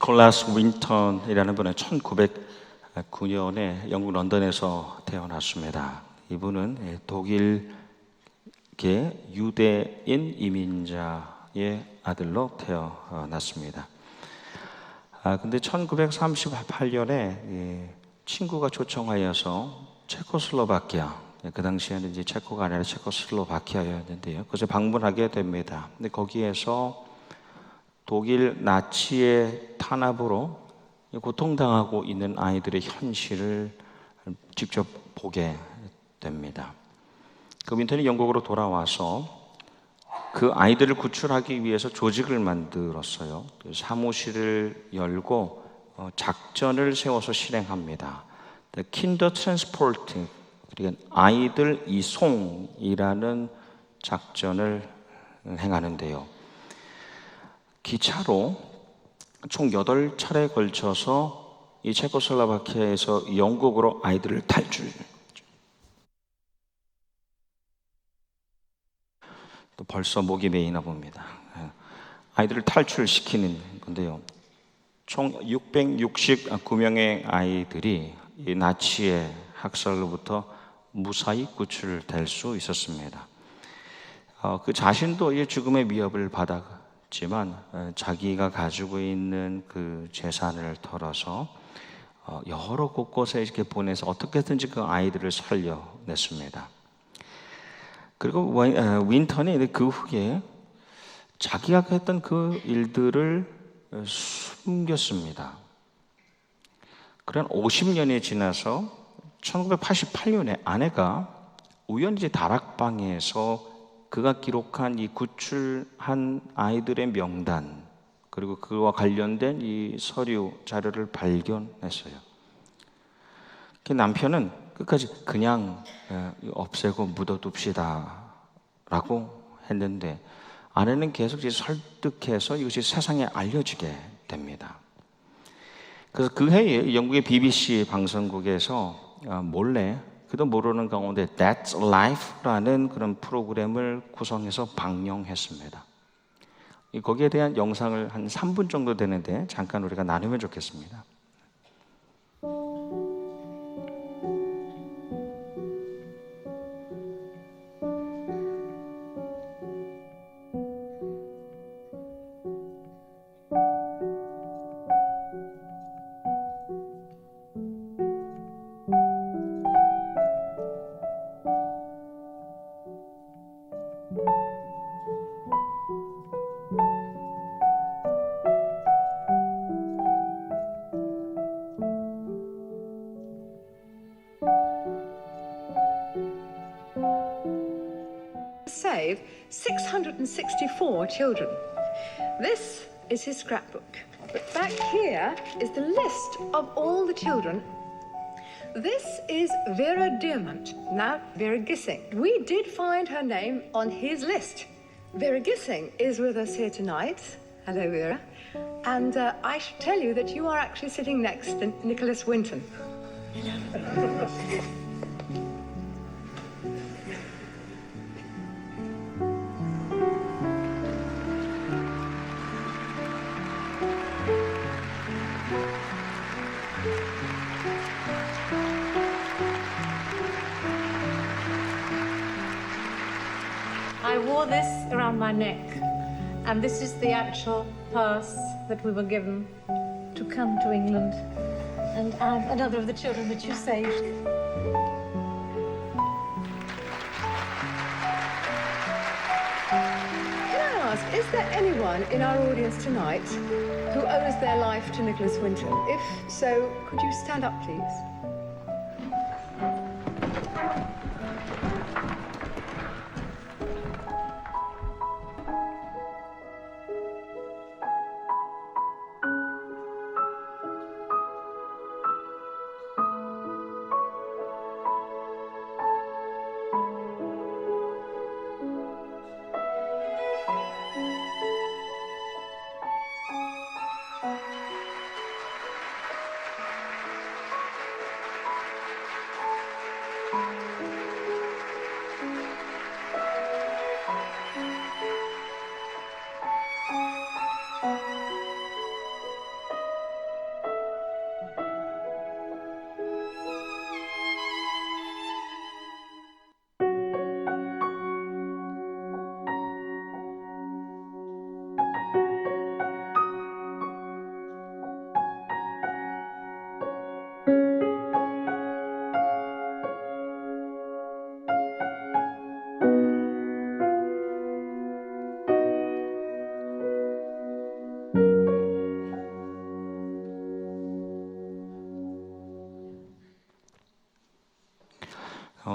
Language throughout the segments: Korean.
니콜라스 윈턴이라는 분은 1909년에 영국 런던에서 태어났습니다. 이분은 독일계 유대인 이민자의 아들로 태어났습니다. 근데 1938년에 친구가 초청하여서 체코슬로바키아, 그 당시에는 이제 체코가 아니라 체코슬로바키아였는데요. 그래서 방문하게 됩니다. 근데 거기에서 독일 나치의 탄압으로 고통당하고 있는 아이들의 현실을 직접 보게 됩니다. 그 윈턴이 영국으로 돌아와서 그 아이들을 구출하기 위해서 조직을 만들었어요. 사무실을 열고 작전을 세워서 실행합니다. Kinder Transport, 그러니까 아이들 이송이라는 작전을 행하는데요. 기차로 총 8차례에 걸쳐서 이 체코슬로바키아에서 영국으로 아이들을 또 벌써 목이 메이나 봅니다. 아이들을 탈출시키는 건데요. 총 669명의 아이들이 이 나치의 학살로부터 무사히 구출될 수 있었습니다. 그 자신도 이 죽음의 위협을 받았지만 자기가 가지고 있는 그 재산을 털어서 여러 곳곳에 이렇게 보내서 어떻게든지 그 아이들을 살려냈습니다. 그리고 윈턴이 그 후에 자기가 했던 그 일들을 숨겼습니다. 그런 50년이 지나서 1988년에 아내가 우연히 다락방에서 그가 기록한 이 구출한 아이들의 명단, 그리고 그와 관련된 이 서류 자료를 발견했어요. 남편은 끝까지 그냥 없애고 묻어둡시다 라고 했는데 아내는 계속 설득해서 이것이 세상에 알려지게 됩니다. 그래서 그 해에 영국의 BBC 방송국에서 몰래 그도 모르는 가운데 That's Life라는 그런 프로그램을 구성해서 방영했습니다. 거기에 대한 영상을 한 3분 정도 되는데 잠깐 우리가 나누면 좋겠습니다. Save 664 children. This is his scrapbook. But back here is the list of all the children. This is Vera Diamant, now Vera Gissing. We did find her name on his list. Vera Gissing is with us here tonight. Hello, Vera. And I should tell you that you are actually sitting next to Nicholas Winton. I wore this around my neck, and this is the actual pass that we were given to come to England. And I'm another of the children that you saved. Can I ask, is there anyone in our audience tonight who owes their life to Nicholas Winton? If so, could you stand up, please?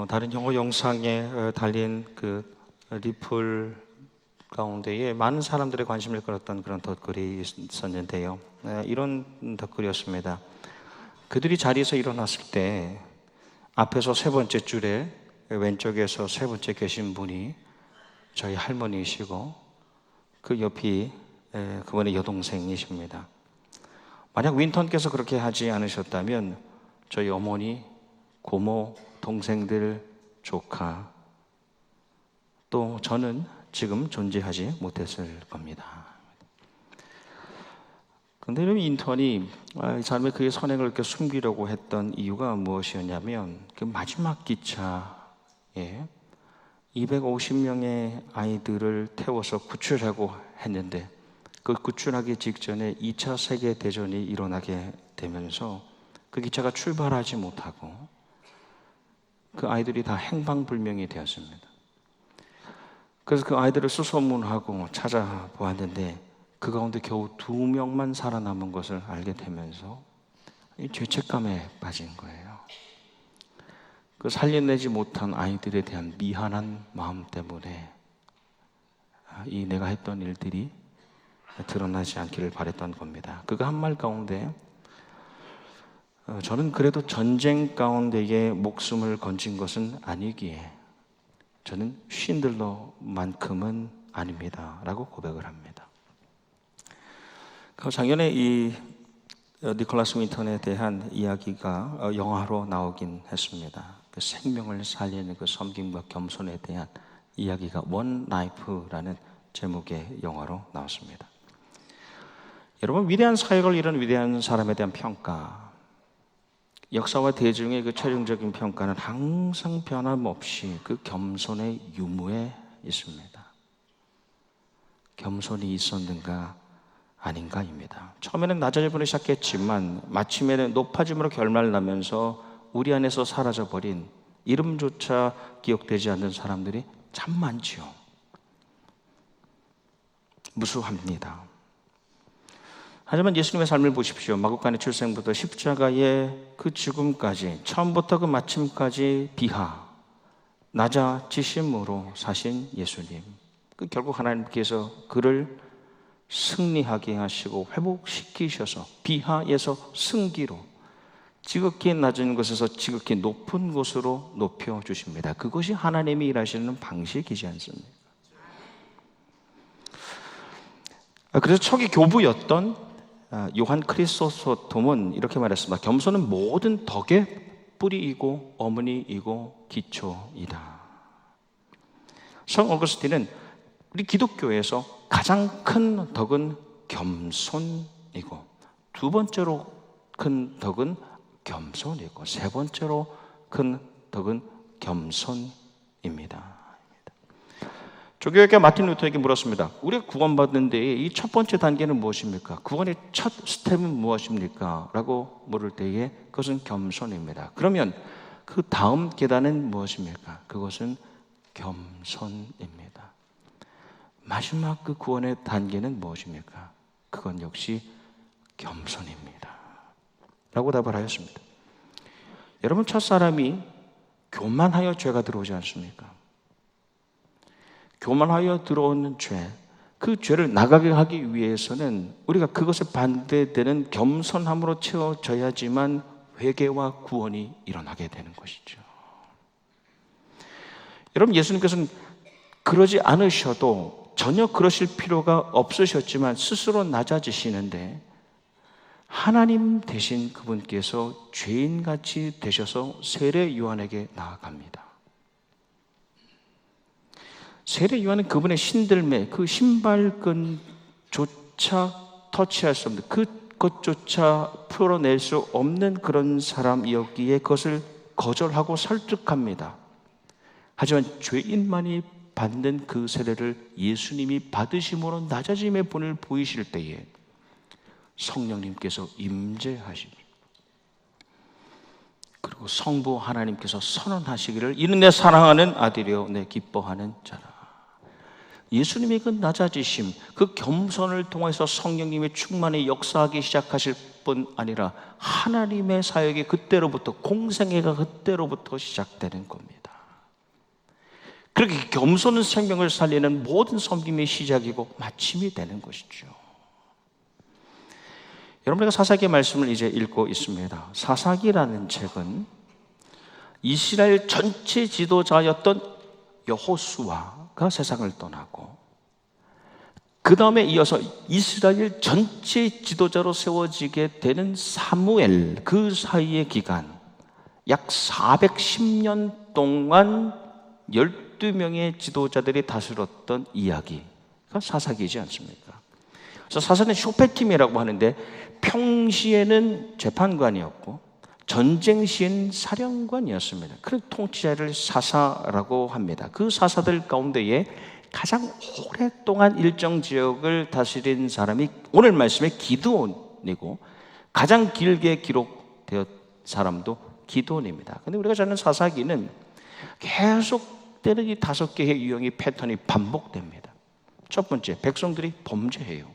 다른 영어 영상에 달린 그 리플 가운데에 많은 사람들의 관심을 끌었던 그런 덧글이 있었는데요. 이런 덧글이었습니다. 그들이 자리에서 일어났을 때 앞에서 세 번째 줄에 왼쪽에서 세 번째 계신 분이 저희 할머니이시고 그 옆이 그분의 여동생이십니다. 만약 윈턴께서 그렇게 하지 않으셨다면 저희 어머니, 고모, 동생들, 조카 또 저는 지금 존재하지 못했을 겁니다. 그런데 윈턴이 이 사람의 그의 선행을 이렇게 숨기려고 했던 이유가 무엇이었냐면 그 마지막 기차에 250명의 아이들을 태워서 구출하고 했는데 그 구출하기 직전에 2차 세계대전이 일어나게 되면서 그 기차가 출발하지 못하고 그 아이들이 다 행방불명이 되었습니다. 그래서 그 아이들을 수소문하고 찾아보았는데 그 가운데 겨우 2명만 살아남은 것을 알게 되면서 이 죄책감에 빠진 거예요. 그 살려내지 못한 아이들에 대한 미안한 마음 때문에 이 내가 했던 일들이 드러나지 않기를 바랬던 겁니다. 그가 한 말 가운데 저는 그래도 전쟁 가운데에 목숨을 건진 것은 아니기에 저는 쉰들러만큼은 아닙니다 라고 고백을 합니다. 작년에 이 니콜라스 윈턴에 대한 이야기가 영화로 나오긴 했습니다. 그 생명을 살리는 그 섬김과 겸손에 대한 이야기가 원 라이프라는 제목의 영화로 나왔습니다. 여러분, 위대한 사역을 이룬 위대한 사람에 대한 평가, 역사와 대중의 그 최종적인 평가는 항상 변함없이 그 겸손의 유무에 있습니다. 겸손이 있었는가 아닌가입니다. 처음에는 낮아져 보기 시작했지만 마침에는 높아짐으로 결말나면서 우리 안에서 사라져버린 이름조차 기억되지 않는 사람들이 참 많지요. 무수합니다. 하지만 예수님의 삶을 보십시오. 마구간의 출생부터 십자가의 그 죽음까지, 처음부터 그 마침까지 비하, 낮아지심으로 사신 예수님. 그 결국 하나님께서 그를 승리하게 하시고 회복시키셔서 비하에서 승기로, 지극히 낮은 곳에서 지극히 높은 곳으로 높여주십니다. 그것이 하나님이 일하시는 방식이지 않습니까? 그래서 초기 교부였던 요한 크리소스톰은 이렇게 말했습니다. 겸손은 모든 덕의 뿌리이고 어머니이고 기초이다. 성 어거스틴은 우리 기독교에서 가장 큰 덕은 겸손이고, 두 번째로 큰 덕은 겸손이고, 세 번째로 큰 덕은 겸손입니다. 조교회가 마틴 루터에게 물었습니다. 우리가 구원받는 데에 이 첫 번째 단계는 무엇입니까? 구원의 첫 스텝은 무엇입니까? 라고 물을 때에 그것은 겸손입니다. 그러면 그 다음 계단은 무엇입니까? 그것은 겸손입니다. 마지막 그 구원의 단계는 무엇입니까? 그건 역시 겸손입니다. 라고 답을 하였습니다. 여러분, 첫사람이 교만하여 죄가 들어오지 않습니까? 교만하여 들어오는 죄, 그 죄를 나가게 하기 위해서는 우리가 그것에 반대되는 겸손함으로 채워져야지만 회개와 구원이 일어나게 되는 것이죠. 여러분, 예수님께서는 그러지 않으셔도 전혀 그러실 필요가 없으셨지만 스스로 낮아지시는데 하나님 대신 그분께서 죄인같이 되셔서 세례 요한에게 나아갑니다. 세례 요한은 그분의 신들매, 그 신발끈조차 터치할 수 없는, 그것조차 풀어낼 수 없는 그런 사람이었기에 그것을 거절하고 설득합니다. 하지만 죄인만이 받는 그 세례를 예수님이 받으심으로 낮아짐의 본을 보이실 때에 성령님께서 임재하시고, 그리고 성부 하나님께서 선언하시기를 이는 내 사랑하는 아들이요 내 기뻐하는 자라. 예수님이 그 낮아지심, 그 겸손을 통해서 성령님의 충만히 역사하기 시작하실 뿐 아니라 하나님의 사역이 그때로부터, 공생애가 그때로부터 시작되는 겁니다. 그렇게 겸손한 생명을 살리는 모든 섬김의 시작이고 마침이 되는 것이죠. 여러분, 우리가 사사기의 말씀을 이제 읽고 있습니다. 사사기라는 책은 이스라엘 전체 지도자였던 여호수아가 세상을 떠나고 그 다음에 이어서 이스라엘 전체 지도자로 세워지게 되는 사무엘, 그 사이의 기간 약 410년 동안 12명의 지도자들이 다스렸던 이야기가 사사기이지 않습니까? 그래서 사사는 쇼페팀이라고 하는데 평시에는 재판관이었고 전쟁 시에는 사령관이었습니다. 그 통치자를 사사라고 합니다. 그 사사들 가운데에 가장 오랫동안 일정 지역을 다스린 사람이 오늘 말씀의 기드온이고 가장 길게 기록되었 사람도 기드온입니다. 근데 우리가 찾는 사사기는 계속되는 이 5개의 유형의 패턴이 반복됩니다. 첫 번째, 백성들이 범죄해요.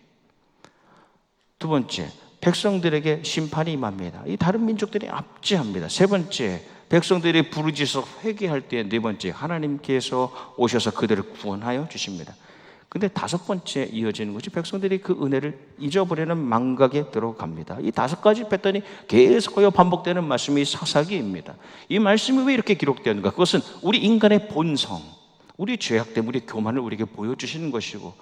두 번째, 백성들에게 심판이 임합니다. 이 다른 민족들이 압제합니다. 세 번째, 백성들이 부르짖어 회개할 때 네 번째, 하나님께서 오셔서 그들을 구원하여 주십니다. 근데 5번째 이어지는 것이 백성들이 그 은혜를 잊어버리는 망각에 들어갑니다. 이 5가지 패턴이 계속하여 반복되는 말씀이 사사기입니다. 이 말씀이 왜 이렇게 기록되는가? 그것은 우리 인간의 본성, 우리 죄악 때문에 우리 교만을 우리에게 보여주시는 것이고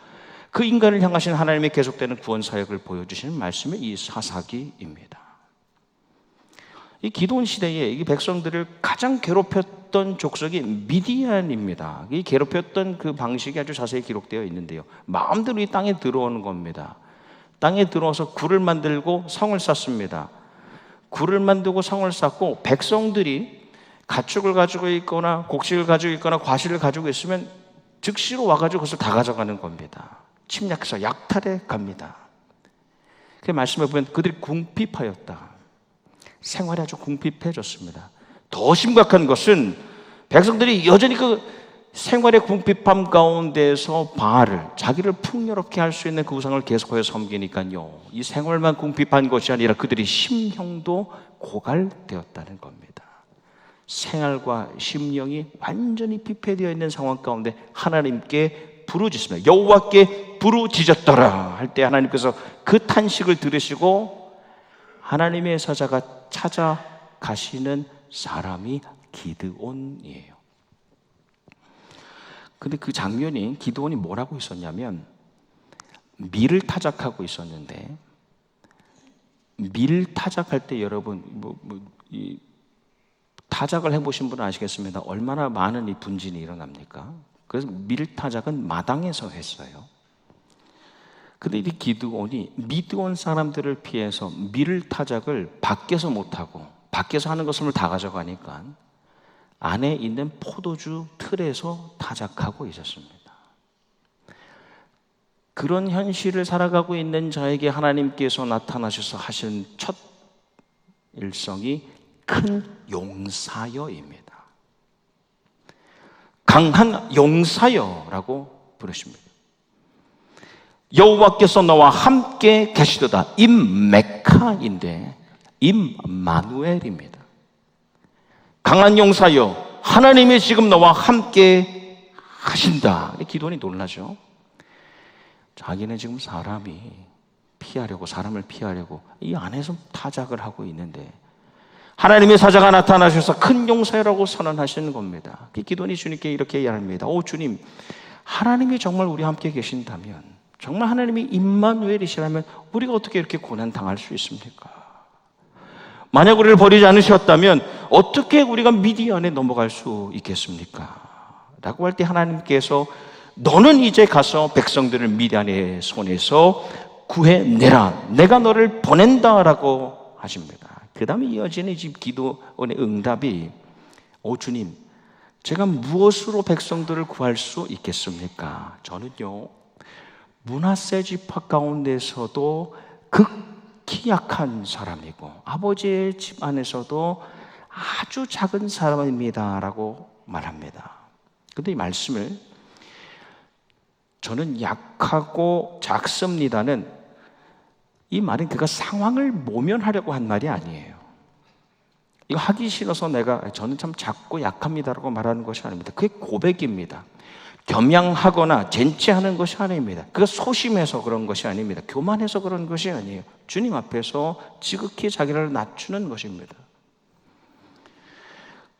그 인간을 향하신 하나님의 계속되는 구원 사역을 보여주시는 말씀이 이 사사기입니다. 이 기드온 시대에 이 백성들을 가장 괴롭혔던 족속이 미디안입니다. 이 괴롭혔던 그 방식이 아주 자세히 기록되어 있는데요. 마음대로 이 땅에 들어오는 겁니다. 땅에 들어와서 굴을 만들고 성을 쌓습니다. 굴을 만들고 성을 쌓고 백성들이 가축을 가지고 있거나 곡식을 가지고 있거나 과실을 가지고 있으면 즉시로 와가지고 그것을 다 가져가는 겁니다. 침략해서 약탈해 갑니다. 그 말씀에 보면 그들이 궁핍하였다. 생활이 아주 궁핍해졌습니다. 더 심각한 것은 백성들이 여전히 그 생활의 궁핍함 가운데서 바알을, 자기를 풍요롭게 할 수 있는 그 우상을 계속하여 섬기니까요, 이 생활만 궁핍한 것이 아니라 그들이 심령도 고갈되었다는 겁니다. 생활과 심령이 완전히 피폐되어 있는 상황 가운데 하나님께 부르짖습니다. 여호와께 부르짖었더라 할 때 하나님께서 그 탄식을 들으시고 하나님의 사자가 찾아가시는 사람이 기드온이에요. 근데 그 장면이 기드온이 뭐라고 있었냐면 밀을 타작하고 있었는데, 밀 타작할 때 여러분 이 타작을 해보신 분은 아시겠습니다. 얼마나 많은 이 분진이 일어납니까? 그래서 밀 타작은 마당에서 했어요. 근데 이 기드온이 미드온 사람들을 피해서 밀 타작을 밖에서 못하고 밖에서 하는 것을 다 가져가니까 안에 있는 포도주 틀에서 타작하고 있었습니다. 그런 현실을 살아가고 있는 자에게 하나님께서 나타나셔서 하신 첫 일성이 큰 용사여입니다. 강한 용사여라고 부르십니다. 여호와께서 너와 함께 계시도다. 임메카인데 임마누엘입니다. 강한 용사여, 하나님이 지금 너와 함께 하신다. 기도원이 놀라죠. 자기는 지금 사람을 피하려고 이 안에서 타작을 하고 있는데 하나님의 사자가 나타나셔서 큰 용사라고 선언하시는 겁니다. 기도원이 주님께 이렇게 이야기합니다. 오 주님, 하나님이 정말 우리 함께 계신다면, 정말 하나님이 임마누엘이시라면 우리가 어떻게 이렇게 고난 당할 수 있습니까? 만약 우리를 버리지 않으셨다면 어떻게 우리가 미디안에 넘어갈 수 있겠습니까? 라고 할 때 하나님께서 너는 이제 가서 백성들을 미디안의 손에서 구해내라. 내가 너를 보낸다라고 하십니다. 그 다음에 이어지는 이 기도원의 응답이 오 주님, 제가 무엇으로 백성들을 구할 수 있겠습니까? 저는요, 므낫세 지파 가운데서도 극히 약한 사람이고 아버지의 집 안에서도 아주 작은 사람입니다 라고 말합니다. 그런데 이 말씀을 저는 약하고 작습니다는, 이 말은 그가 상황을 모면하려고 한 말이 아니에요. 이거 하기 싫어서 저는 참 작고 약합니다라고 말하는 것이 아닙니다. 그게 고백입니다. 겸양하거나 젠치하는 것이 아닙니다. 그가 소심해서 그런 것이 아닙니다. 교만해서 그런 것이 아니에요. 주님 앞에서 지극히 자기를 낮추는 것입니다.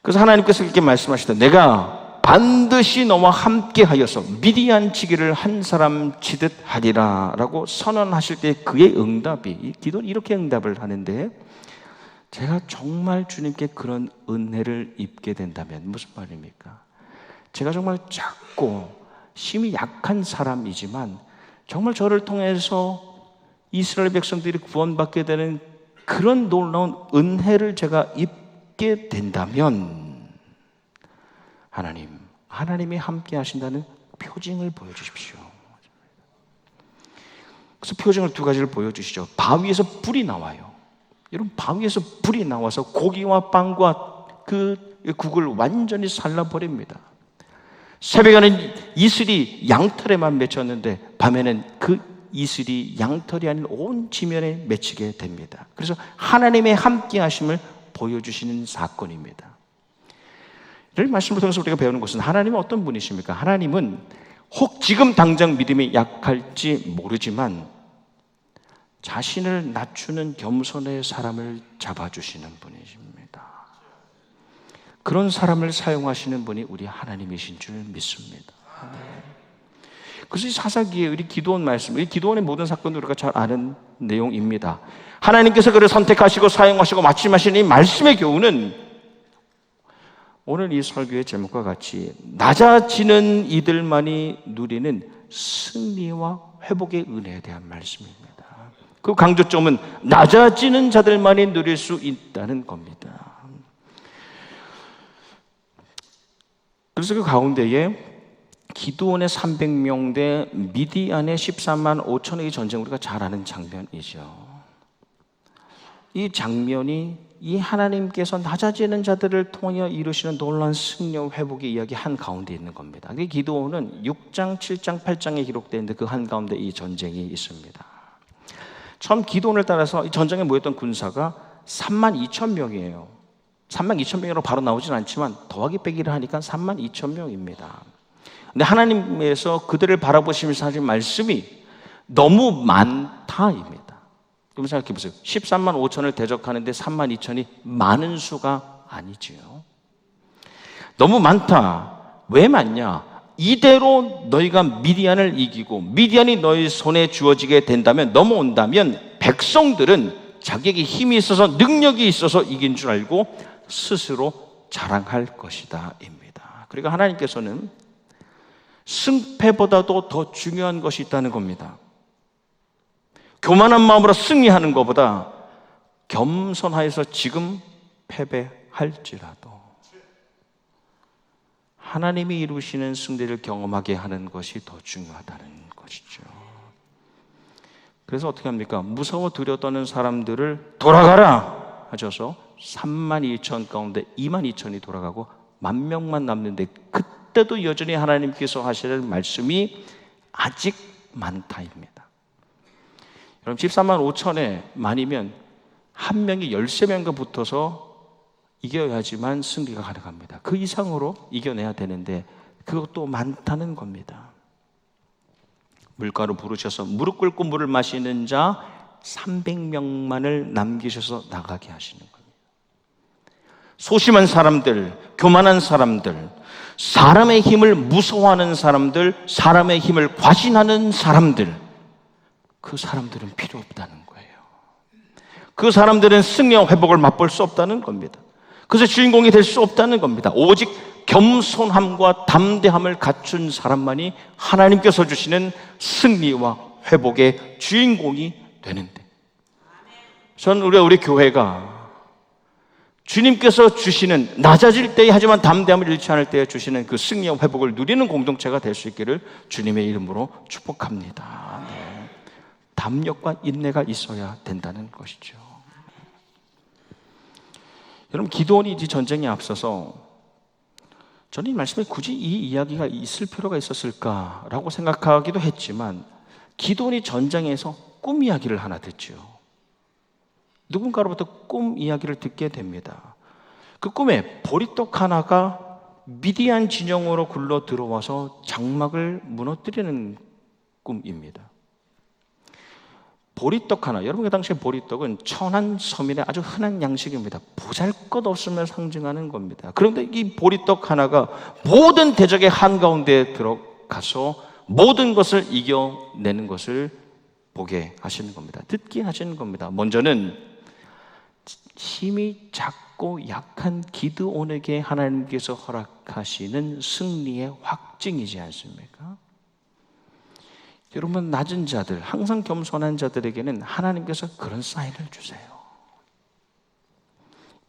그래서 하나님께서 이렇게 말씀하시다. 내가 반드시 너와 함께 하여서 미디안 치기를 한 사람 치듯 하리라 라고 선언하실 때 그의 응답이, 기도는 이렇게 응답을 하는데, 제가 정말 주님께 그런 은혜를 입게 된다면 무슨 말입니까? 제가 정말 작고 힘이 약한 사람이지만 정말 저를 통해서 이스라엘 백성들이 구원받게 되는 그런 놀라운 은혜를 제가 입게 된다면 하나님이 함께 하신다는 표징을 보여주십시오. 그래서 표징을 두 가지를 보여주시죠. 바위에서 불이 나와요. 여러분, 바위에서 불이 나와서 고기와 빵과 그 국을 완전히 살라버립니다. 새벽에는 이슬이 양털에만 맺혔는데 밤에는 그 이슬이 양털이 아닌 온 지면에 맺히게 됩니다. 그래서 하나님의 함께 하심을 보여주시는 사건입니다. 이 말씀을 통해서 우리가 배우는 것은 하나님은 어떤 분이십니까? 하나님은 혹 지금 당장 믿음이 약할지 모르지만 자신을 낮추는 겸손의 사람을 잡아주시는 분이십니다. 그런 사람을 사용하시는 분이 우리 하나님이신 줄 믿습니다. 그래서 이 사사기의 우리 기도원 말씀, 우리 기도원의 모든 사건도 우리가 잘 아는 내용입니다. 하나님께서 그를 선택하시고 사용하시고 마침하시는 이 말씀의 교훈은 오늘 이 설교의 제목과 같이 낮아지는 이들만이 누리는 승리와 회복의 은혜에 대한 말씀입니다. 그 강조점은 낮아지는 자들만이 누릴 수 있다는 겁니다. 그래서 그 가운데에 기드온의 300명 대 미디안의 13만 5천의 전쟁, 우리가 잘 아는 장면이죠. 이 장면이 이 하나님께서 낮아지는 자들을 통하여 이루시는 놀라운 승리와 회복의 이야기 한가운데 있는 겁니다. 기드온은 6장, 7장, 8장에 기록되어 있는데 그 한가운데 이 전쟁이 있습니다. 처음 기드온을 따라서 이 전쟁에 모였던 군사가 3만 2천 명이에요. 3만 2천 명으로 바로 나오진 않지만 더하기 빼기를 하니까 3만 2천 명입니다. 근데 하나님께서 그들을 바라보시면서 하신 말씀이 너무 많다입니다. 여러분 생각해 보세요. 13만 5천을 대적하는데 3만 2천이 많은 수가 아니지요. 너무 많다. 왜 많냐? 이대로 너희가 미디안을 이기고 미디안이 너희 손에 주어지게 된다면, 넘어온다면 백성들은 자기에게 힘이 있어서 능력이 있어서 이긴 줄 알고 스스로 자랑할 것이다 입니다. 그러니까 하나님께서는 승패보다도 더 중요한 것이 있다는 겁니다. 교만한 마음으로 승리하는 것보다 겸손하여서 지금 패배할지라도 하나님이 이루시는 승리를 경험하게 하는 것이 더 중요하다는 것이죠. 그래서 어떻게 합니까? 무서워 두려 떠는 사람들을 돌아가라 하셔서 3만 2천 가운데 2만 2천이 돌아가고 10,000명만 남는데, 그때도 여전히 하나님께서 하시는 말씀이 아직 많다입니다. 여러분 13만 5천에 만이면 한 명이 13명과 붙어서 이겨야지만 승리가 가능합니다. 그 이상으로 이겨내야 되는데 그것도 많다는 겁니다. 물가로 부르셔서 무릎 꿇고 물을 마시는 자 300명만을 남기셔서 나가게 하시는 겁니다. 소심한 사람들, 교만한 사람들, 사람의 힘을 무서워하는 사람들, 사람의 힘을 과신하는 사람들, 그 사람들은 필요 없다는 거예요. 그 사람들은 승리와 회복을 맛볼 수 없다는 겁니다. 그래서 주인공이 될 수 없다는 겁니다. 오직 겸손함과 담대함을 갖춘 사람만이 하나님께서 주시는 승리와 회복의 주인공이 되는데, 저는 우리 교회가 주님께서 주시는 낮아질 때에 하지만 담대함을 잃지 않을 때에 주시는 그 승리와 회복을 누리는 공동체가 될 수 있기를 주님의 이름으로 축복합니다. 네. 담력과 인내가 있어야 된다는 것이죠. 여러분, 기드온이 이제 전쟁에 앞서서 저는 이 말씀에 굳이 이 이야기가 있을 필요가 있었을까라고 생각하기도 했지만, 기드온이 전쟁에서 꿈 이야기를 하나 듣죠. 누군가로부터 꿈 이야기를 듣게 됩니다. 그 꿈에 보리떡 하나가 미디안 진영으로 굴러 들어와서 장막을 무너뜨리는 꿈입니다. 보리떡 하나, 여러분 그 당시에 보리떡은 천한 서민의 아주 흔한 양식입니다. 보잘것없음을 상징하는 겁니다. 그런데 이 보리떡 하나가 모든 대적의 한가운데에 들어가서 모든 것을 이겨내는 것을 보게 하시는 겁니다. 듣게 하시는 겁니다. 먼저는 힘이 작고 약한 기드온에게 하나님께서 허락하시는 승리의 확증이지 않습니까? 여러분, 낮은 자들, 항상 겸손한 자들에게는 하나님께서 그런 사인을 주세요.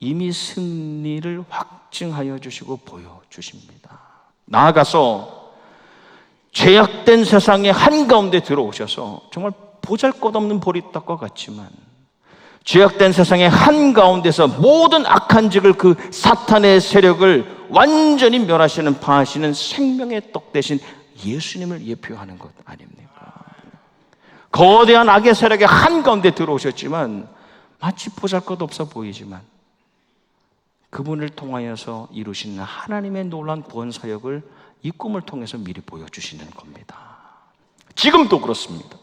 이미 승리를 확증하여 주시고 보여주십니다. 나아가서 죄악된 세상의 한가운데 들어오셔서 정말 보잘것없는 보리떡과 같지만 죄악된 세상의 한가운데서 모든 악한 직을, 그 사탄의 세력을 완전히 멸하시는, 파하시는 생명의 떡 대신 예수님을 예표하는 것 아닙니까? 거대한 악의 세력의 한가운데 들어오셨지만 마치 보잘것없어 보이지만 그분을 통하여서 이루시는 하나님의 놀라운 구원 사역을 이 꿈을 통해서 미리 보여주시는 겁니다. 지금도 그렇습니다.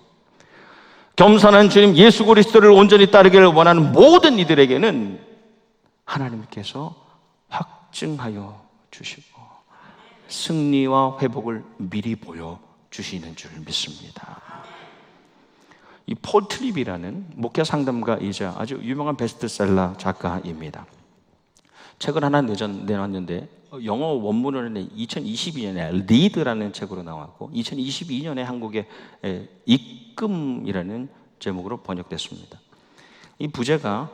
겸손한 주님 예수 그리스도를 온전히 따르기를 원하는 모든 이들에게는 하나님께서 확증하여 주시고 승리와 회복을 미리 보여주시는 줄 믿습니다. 이 폴 트립이라는 목회 상담가이자 아주 유명한 베스트셀러 작가입니다. 책을 하나 내놨는데 영어 원문은 2022년에 리드라는 책으로 나왔고 2022년에 한국에 입금이라는 제목으로 번역됐습니다. 이 부제가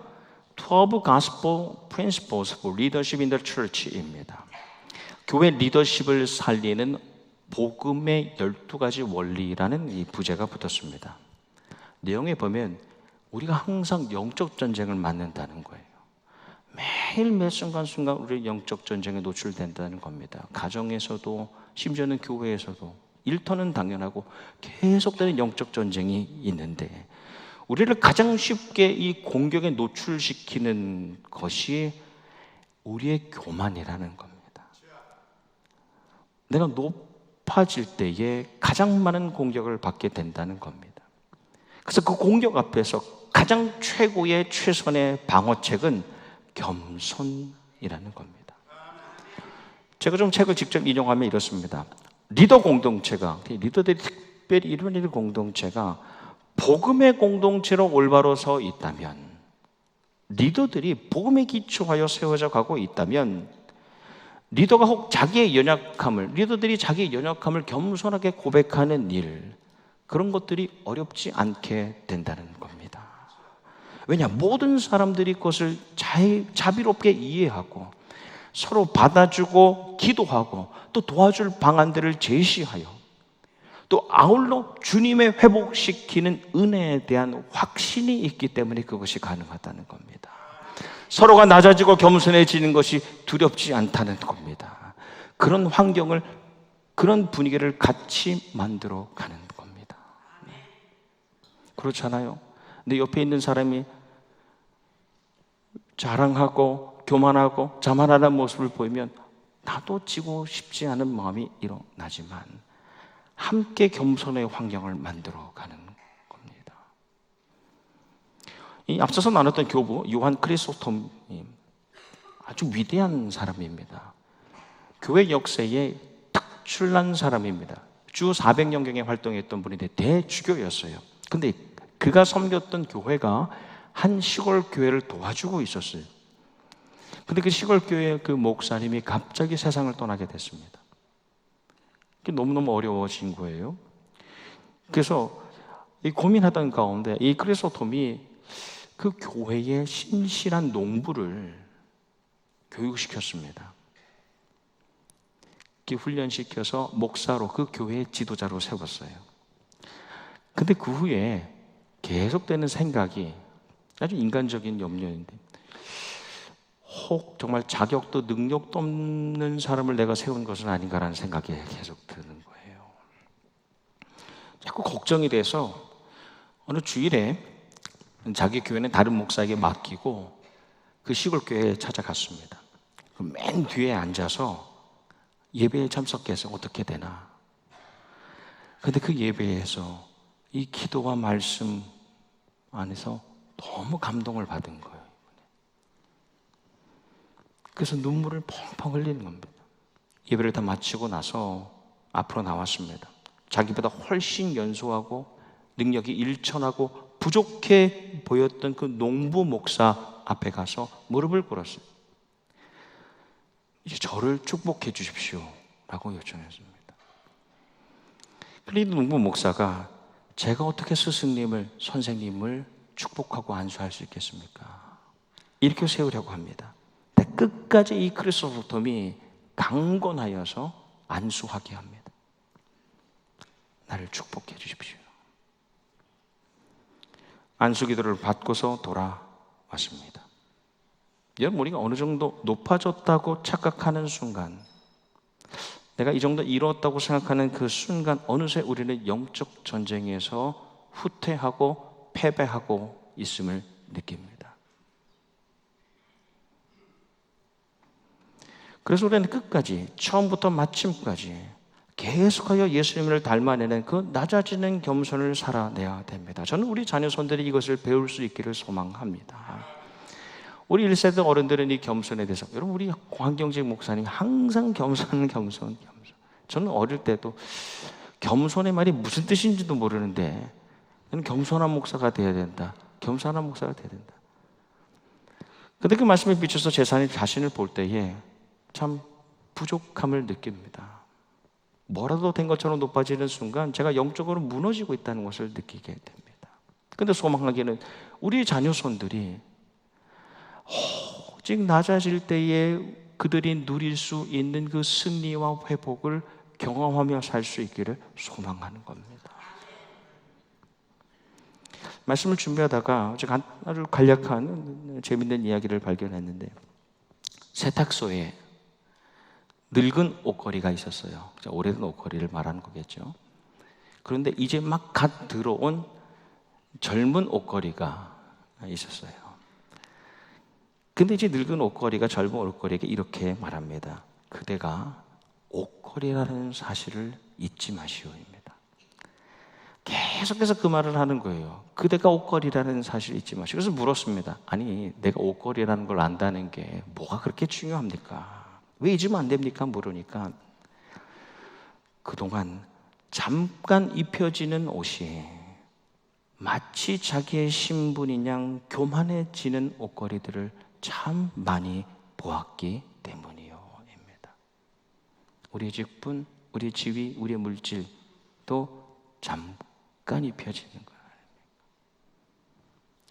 12 Gospel Principles for Leadership in the Church입니다. 교회 리더십을 살리는 복음의 12가지 원리라는 이 부제가 붙었습니다. 내용에 보면 우리가 항상 영적 전쟁을 맞는다는 거예요. 매일 매 순간순간 우리 영적 전쟁에 노출된다는 겁니다. 가정에서도 심지어는 교회에서도 일터는 당연하고 계속되는 영적 전쟁이 있는데 우리를 가장 쉽게 이 공격에 노출시키는 것이 우리의 교만이라는 겁니다. 내가 높아질 때에 가장 많은 공격을 받게 된다는 겁니다. 그래서 그 공격 앞에서 가장 최고의 최선의 방어책은 겸손이라는 겁니다. 제가 좀 책을 직접 인용하면 이렇습니다. 리더 공동체가, 리더들이 특별히 이루어지는 공동체가 복음의 공동체로 올바로 서 있다면, 리더들이 복음에 기초하여 세워져 가고 있다면, 리더가 혹 자기의 연약함을, 리더들이 자기의 연약함을 겸손하게 고백하는 일, 그런 것들이 어렵지 않게 된다는 겁니다. 왜냐? 모든 사람들이 그것을 자비롭게 이해하고 서로 받아주고 기도하고 또 도와줄 방안들을 제시하여 또 아울러 주님의 회복시키는 은혜에 대한 확신이 있기 때문에 그것이 가능하다는 겁니다. 서로가 낮아지고 겸손해지는 것이 두렵지 않다는 겁니다. 그런 환경을, 그런 분위기를 같이 만들어 가는 겁니다. 그렇잖아요. 근데 옆에 있는 사람이 자랑하고 교만하고 자만하는 모습을 보이면 나도 지고 싶지 않은 마음이 일어나지만 함께 겸손의 환경을 만들어가는 겁니다. 이 앞서서 나눴던 교부 요한 크리소스톰이 아주 위대한 사람입니다. 교회 역사에 특출난 사람입니다. 주 400년경에 활동했던 분인데 대주교였어요. 근데 그가 섬겼던 교회가 한 시골 교회를 도와주고 있었어요. 근데 그 시골 교회 그 목사님이 갑자기 세상을 떠나게 됐습니다. 그게 너무너무 어려워진 거예요. 그래서 이 고민하던 가운데 이 크리소톰이 그 교회의 신실한 농부를 교육시켰습니다. 훈련시켜서 목사로 그 교회의 지도자로 세웠어요. 근데 그 후에 계속되는 생각이 아주 인간적인 염려인데 혹 정말 자격도 능력도 없는 사람을 내가 세운 것은 아닌가라는 생각이 계속 드는 거예요. 자꾸 걱정이 돼서 어느 주일에 자기 교회는 다른 목사에게 맡기고 그 시골 교회에 찾아갔습니다. 맨 뒤에 앉아서 예배에 참석해서 어떻게 되나. 근데 그 예배에서 이 기도와 말씀 안에서 너무 감동을 받은 거예요. 그래서 눈물을 펑펑 흘리는 겁니다. 예배를 다 마치고 나서 앞으로 나왔습니다. 자기보다 훨씬 연소하고 능력이 일천하고 부족해 보였던 그 농부 목사 앞에 가서 무릎을 꿇었어요. 이제 저를 축복해 주십시오 라고 요청했습니다. 그런데 농부 목사가 제가 어떻게 스승님을, 선생님을 축복하고 안수할 수 있겠습니까? 이렇게 세우려고 합니다. 근데 끝까지 이 크리스토톰이 강권하여서 안수하게 합니다. 나를 축복해 주십시오. 안수 기도를 받고서 돌아왔습니다. 여러분, 우리가 어느 정도 높아졌다고 착각하는 순간, 내가 이 정도 이루었다고 생각하는 그 순간 어느새 우리는 영적 전쟁에서 후퇴하고 패배하고 있음을 느낍니다. 그래서 우리는 끝까지, 처음부터 마침까지 계속하여 예수님을 닮아내는 그 낮아지는 겸손을 살아내야 됩니다. 저는 우리 자녀손들이 이것을 배울 수 있기를 소망합니다. 우리 1세대 어른들은 이 겸손에 대해서, 여러분, 우리 황경직 목사님 항상 겸손. 저는 어릴 때도 겸손의 말이 무슨 뜻인지도 모르는데 저는 겸손한 목사가 돼야 된다. 겸손한 목사가 돼야 된다. 그런데 그 말씀에 비춰서 제 자신을 볼 때에 참 부족함을 느낍니다. 뭐라도 된 것처럼 높아지는 순간 제가 영적으로 무너지고 있다는 것을 느끼게 됩니다. 그런데 소망하기는 우리 자녀손들이 오직 낮아질 때에 그들이 누릴 수 있는 그 승리와 회복을 경험하며 살 수 있기를 소망하는 겁니다. 말씀을 준비하다가 제가 아주 간략한 재밌는 이야기를 발견했는데, 세탁소에 늙은 옷걸이가 있었어요. 오래된 옷걸이를 말하는 거겠죠. 그런데 이제 막 갓 들어온 젊은 옷걸이가 있었어요. 근데 이제 늙은 옷걸이가 젊은 옷걸이에게 이렇게 말합니다. 그대가 옷걸이라는 사실을 잊지 마시오입니다. 계속해서 그 말을 하는 거예요. 그대가 옷걸이라는 사실을 잊지 마시오. 그래서 물었습니다. 아니, 내가 옷걸이라는 걸 안다는 게 뭐가 그렇게 중요합니까? 왜 잊으면 안 됩니까? 물으니까 그동안 잠깐 입혀지는 옷이 마치 자기의 신분인 양 교만해지는 옷걸이들을 참 많이 보았기 때문이요. 입니다. 우리의 직분, 우리의 지위, 우리의 물질도 잠깐 입혀지는 거예요.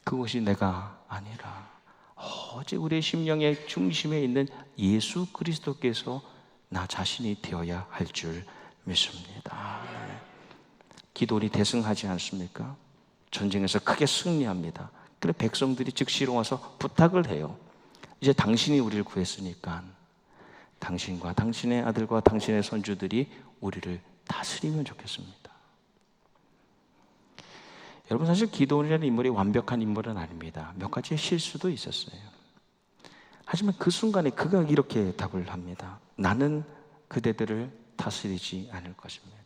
그것이 내가 아니라 오직 우리의 심령의 중심에 있는 예수 그리스도께서 나 자신이 되어야 할 줄 믿습니다. 기도원이 대승하지 않습니까? 전쟁에서 크게 승리합니다. 그래 백성들이 즉시로 와서 부탁을 해요. 이제 당신이 우리를 구했으니까 당신과 당신의 아들과 당신의 손주들이 우리를 다스리면 좋겠습니다. 여러분, 사실 기도원이라는 인물이 완벽한 인물은 아닙니다. 몇 가지의 실수도 있었어요. 하지만 그 순간에 그가 이렇게 답을 합니다. 나는 그대들을 다스리지 않을 것입니다.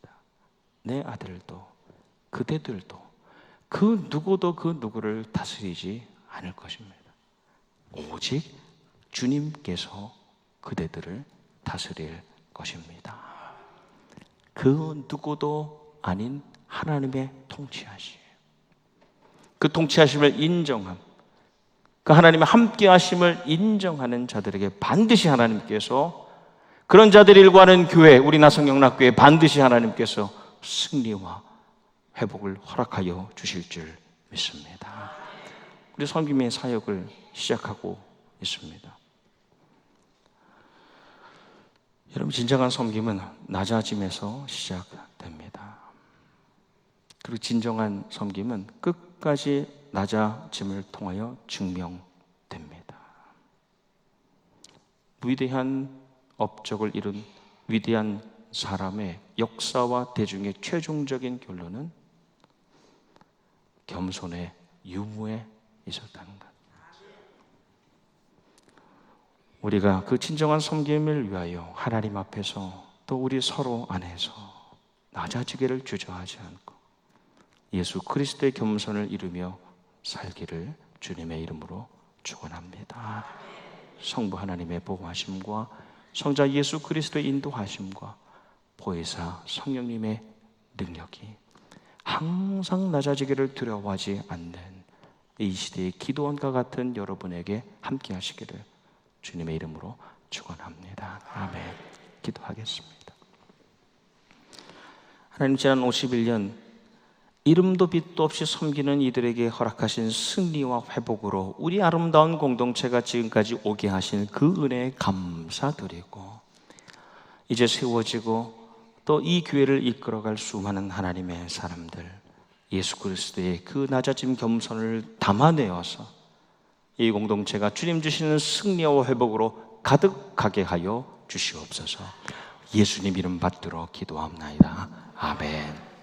내 아들도 그대들도 그 누구도 그 누구를 다스리지 않을 것입니다. 오직 주님께서 그대들을 다스릴 것입니다. 그 누구도 아닌 하나님의 통치하심, 그 통치하심을 인정함, 그 하나님의 함께하심을 인정하는 자들에게 반드시 하나님께서, 그런 자들이 일구하는 교회, 우리 나성영락교회 반드시 하나님께서 승리와 회복을 허락하여 주실 줄 믿습니다. 우리 섬김의 사역을 시작하고 있습니다. 여러분, 진정한 섬김은 낮아짐에서 시작됩니다. 그리고 진정한 섬김은 끝까지 낮아짐을 통하여 증명됩니다. 위대한 업적을 이룬 위대한 사람의 역사와 대중의 최종적인 결론은 겸손의 유무에 있었다는 것. 우리가 그 진정한 섬김을 위하여 하나님 앞에서 또 우리 서로 안에서 낮아지기를 주저하지 않고 예수 그리스도의 겸손을 이루며 살기를 주님의 이름으로 축원합니다. 성부 하나님의 보호하심과 성자 예수 그리스도의 인도하심과 보혜사 성령님의 능력이 항상 낮아지기를 두려워하지 않는 이 시대의 기도원과 같은 여러분에게 함께 하시기를 주님의 이름으로 축원합니다. 아멘. 기도하겠습니다. 하나님, 지난 51년 이름도 빛도 없이 섬기는 이들에게 허락하신 승리와 회복으로 우리 아름다운 공동체가 지금까지 오게 하신 그 은혜에 감사드리고, 이제 세워지고 또 이 교회를 이끌어갈 수많은 하나님의 사람들, 예수 그리스도의 그 낮아짐 겸손을 담아내어서 이 공동체가 주님 주시는 승리와 회복으로 가득하게 하여 주시옵소서. 예수님 이름 받들어 기도합나이다. 아멘.